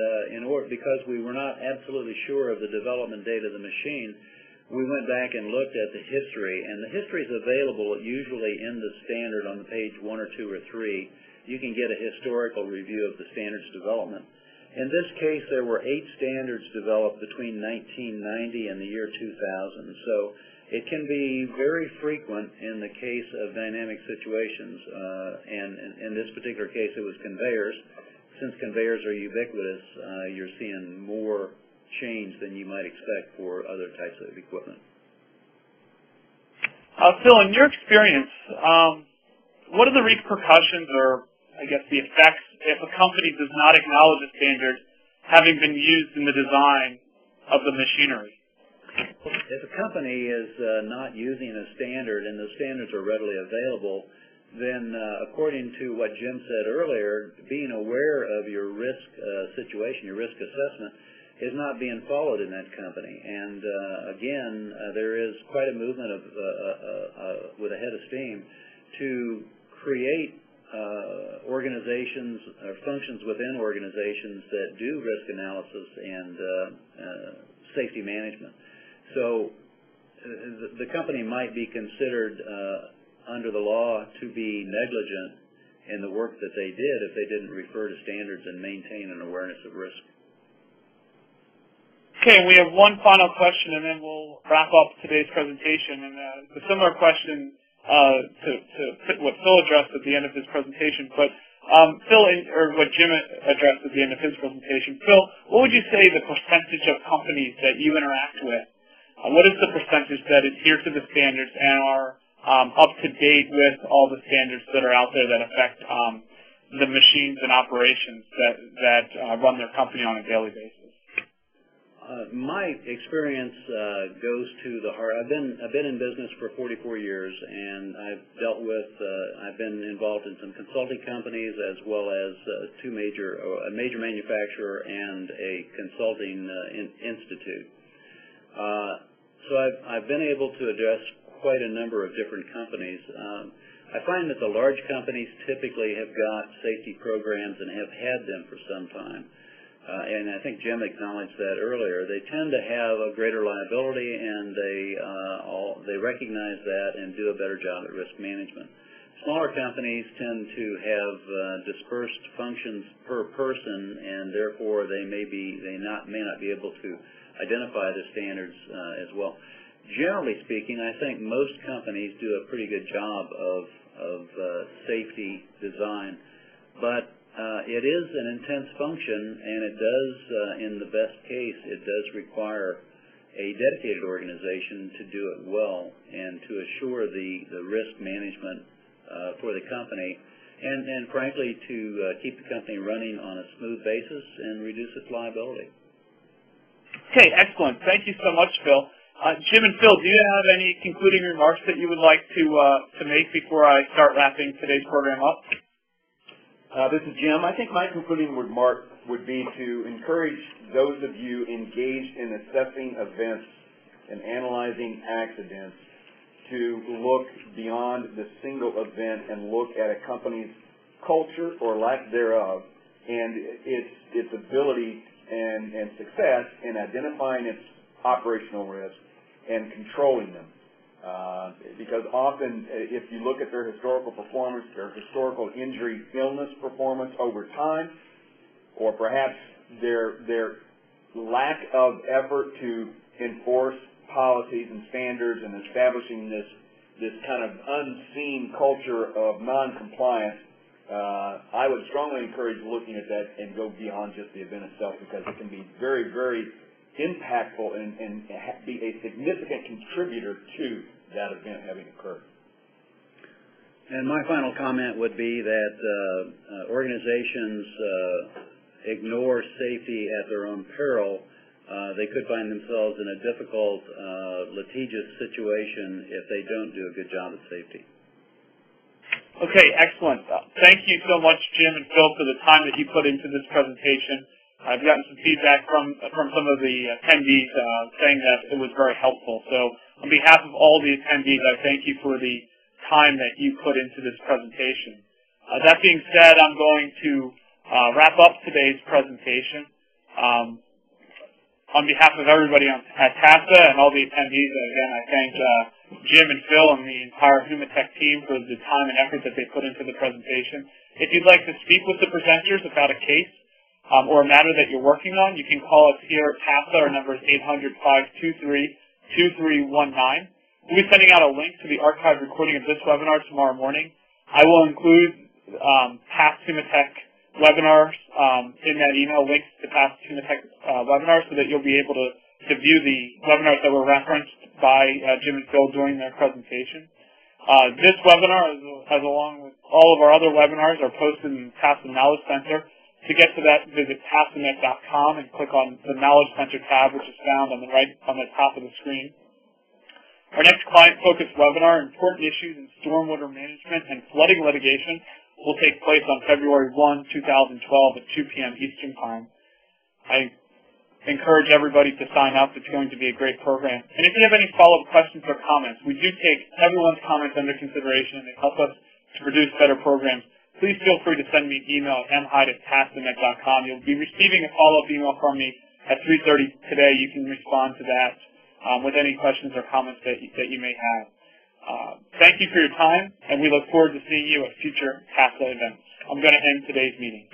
Speaker 3: because we were not absolutely sure of the development date of the machine, we went back and looked at the history, and the history is available usually in the standard on the page 1 or 2 or 3. You can get a historical review of the standards development. In this case, there were 8 standards developed between 1990 and the year 2000. So it can be very frequent in the case of dynamic situations, and in this particular case it was conveyors. Since conveyors are ubiquitous, you're seeing more change than you might expect for other types of equipment.
Speaker 1: Phil, in your experience, what are the repercussions or, I guess, the effects if a company does not acknowledge a standard having been used in the design of the machinery?
Speaker 3: If a company is not using a standard and the standards are readily available, then according to what Jim said earlier, being aware of your risk situation, your risk assessment, is not being followed in that company. And again, there is quite a movement with a head of steam to create organizations or functions within organizations that do risk analysis and safety management. So the company might be considered under the law to be negligent in the work that they did if they didn't refer to standards and maintain an awareness of risk.
Speaker 1: Okay, we have one final question, and then we'll wrap up today's presentation. And a similar question to what Phil addressed at the end of his presentation, but or what Jim addressed at the end of his presentation. Phil, what would you say the percentage of companies that you interact with? What is the percentage that adhere to the standards and are up to date with all the standards that are out there that affect the machines and operations that run their company on a daily basis?
Speaker 3: My experience goes to the heart. I've been in business for 44 years, and I've been involved in some consulting companies as well as a major manufacturer and a consulting institute. So I've been able to address quite a number of different companies. I find that the large companies typically have got safety programs and have had them for some time. And I think Jim acknowledged that earlier. They tend to have a greater liability, and they recognize that and do a better job at risk management. Smaller companies tend to have dispersed functions per person, and therefore they may not be able to identify the standards as well. Generally speaking, I think most companies do a pretty good job of safety design, but it is an intense function, and it does, in the best case, it does require a dedicated organization to do it well and to assure the risk management for the company, and frankly, to keep the company running on a smooth basis and reduce its liability.
Speaker 1: Okay, excellent. Thank you so much, Phil. Jim and Phil, do you have any concluding remarks that you would like to make before I start wrapping today's program up?
Speaker 4: This is Jim. I think my concluding remark would be to encourage those of you engaged in assessing events and analyzing accidents to look beyond the single event and look at a company's culture or lack thereof and its ability and success in identifying its operational risks and controlling them. Because often, if you look at their historical performance, their historical injury illness performance over time, or perhaps their lack of effort to enforce policies and standards and establishing this kind of unseen culture of non-compliance, I would strongly encourage looking at that and go beyond just the event itself, because it can be very, very impactful and be a significant contributor to that event having occurred.
Speaker 3: And my final comment would be that organizations ignore safety at their own peril. They could find themselves in a difficult, litigious situation if they don't do a good job at safety.
Speaker 1: Okay, excellent. Thank you so much, Jim and Phil, for the time that you put into this presentation. I've gotten some feedback from some of the attendees saying that it was very helpful. So on behalf of all the attendees, I thank you for the time that you put into this presentation. That being said, I'm going to wrap up today's presentation. On behalf of everybody at TASA and all the attendees, again, I thank Jim and Phil and the entire Humatech team for the time and effort that they put into the presentation. If you'd like to speak with the presenters about a case or a matter that you're working on, you can call us here at TASA. Our number is 800-523-2319. We'll be sending out a link to the archived recording of this webinar tomorrow morning. I will include past Humatech webinars in that email, links to past Humatech webinars, so that you'll be able to view the webinars that were referenced by Jim and Phil during their presentation. This webinar, as along with all of our other webinars, are posted in the TASA Knowledge Center. To get to that, visit tasanet.com and click on the Knowledge Center tab, which is found on the top of the screen. Our next client-focused webinar, Important Issues in Stormwater Management and Flooding Litigation, will take place on February 1, 2012 at 2 p.m. Eastern Time. I encourage everybody to sign up. It's going to be a great program. And if you have any follow-up questions or comments, we do take everyone's comments under consideration, and they help us to produce better programs. Please feel free to send me an email at mhyde@pastanet.com. You'll be receiving a follow-up email from me at 3:30 today. You can respond to that with any questions or comments that you may have. Thank you for your time, and we look forward to seeing you at future PASTA events. I'm going to end today's meeting.